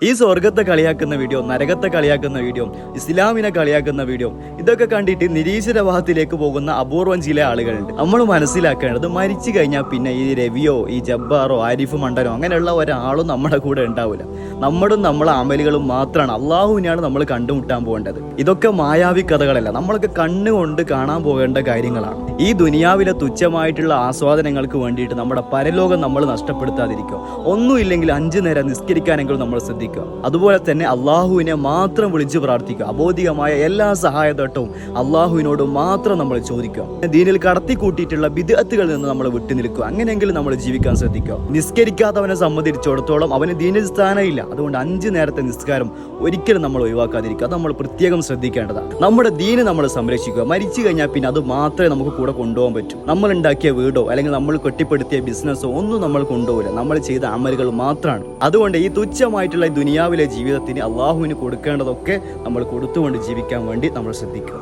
ഈ സ്വർഗത്തെ കളിയാക്കുന്ന വീഡിയോ, നരകത്തെ കളിയാക്കുന്ന വീഡിയോ, ഇസ്ലാമിനെ കളിയാക്കുന്ന വീഡിയോ, ഇതൊക്കെ കണ്ടിട്ട് നിരീശ്വരവാദത്തിലേക്ക് പോകുന്ന അപൂർവം ചില ആളുകളുണ്ട്. നമ്മൾ മനസ്സിലാക്കേണ്ടത് മരിച്ചു കഴിഞ്ഞാൽ പിന്നെ ഈ രവിയോ ഈ ജബ്ബാറോ ആരിഫ് മണ്ടനോ അങ്ങനെയുള്ള ഒരാളും നമ്മുടെ കൂടെ ഉണ്ടാവില്ല. നമ്മളെ അമലുകളും മാത്രമാണ്. അള്ളാഹുവിനെയാണ് നമ്മൾ കണ്ടുമുട്ടാൻ പോകേണ്ടത്. ഇതൊക്കെ മായാവി കഥകളല്ല, നമ്മളൊക്കെ കണ്ണുകൊണ്ട് കാണാൻ പോകേണ്ട കാര്യങ്ങളാണ്. ഈ ദുനിയാവിലെ തുച്ഛമായിട്ടുള്ള ആസ്വാദനങ്ങൾക്ക് വേണ്ടിയിട്ട് നമ്മുടെ പരലോകം നമ്മൾ നഷ്ടപ്പെടുത്താതിരിക്കുക. ഒന്നുമില്ലെങ്കിൽ 5 നേരം നിസ്കരിക്കാനെങ്കിലും നമ്മൾ ശ്രദ്ധിക്കുക. അതുപോലെ തന്നെ അള്ളാഹുവിനെ മാത്രം വിളിച്ച് പ്രാർത്ഥിക്കുക. അബോധികമായ എല്ലാ സഹായത്തോട്ടവും അള്ളാഹുവിനോട് മാത്രം നമ്മൾ ചോദിക്കുക. ദീനിൽ കടത്തി കൂട്ടിയിട്ടുള്ള ബിദ്അത്തുകളിൽ നിന്ന് നമ്മൾ വിട്ടു നിൽക്കുക. അങ്ങനെയെങ്കിലും നമ്മൾ ജീവിക്കാൻ ശ്രദ്ധിക്കുക. നിസ്കരിക്കാത്തവനെ സംബന്ധിച്ചിടത്തോളം അവന് ദീനിൽ സ്ഥാനമില്ല. അതുകൊണ്ട് 5 നേരത്തെ നിസ്കാരം ഒരിക്കലും നമ്മൾ ഒഴിവാക്കാതിരിക്കുക. അത് നമ്മൾ പ്രത്യേകം ശ്രദ്ധിക്കേണ്ടതാണ്. നമ്മുടെ ദീന് നമ്മൾ സംരക്ഷിക്കുക. മരിച്ചു കഴിഞ്ഞാൽ പിന്നെ അത് മാത്രമേ നമുക്ക് കൂടെ കൊണ്ടുപോകാൻ പറ്റൂ. നമ്മൾ ഉണ്ടാക്കിയ വീടോ അല്ലെങ്കിൽ നമ്മൾ കെട്ടിപ്പടുത്തിയ ബിസിനസ്സോ ഒന്നും നമ്മൾ കൊണ്ടുപോകില്ല. നമ്മൾ ചെയ്ത അമലുകൾ മാത്രമാണ്. അതുകൊണ്ട് ഈ തുച്ഛമായിട്ടുള്ള ദുനിയാവിലെ ജീവിതത്തിന് അള്ളാഹുവിന് കൊടുക്കേണ്ടതൊക്കെ നമ്മൾ കൊടുത്തുകൊണ്ട് ജീവിക്കാൻ വേണ്ടി നമ്മൾ ശ്രദ്ധിക്കുക.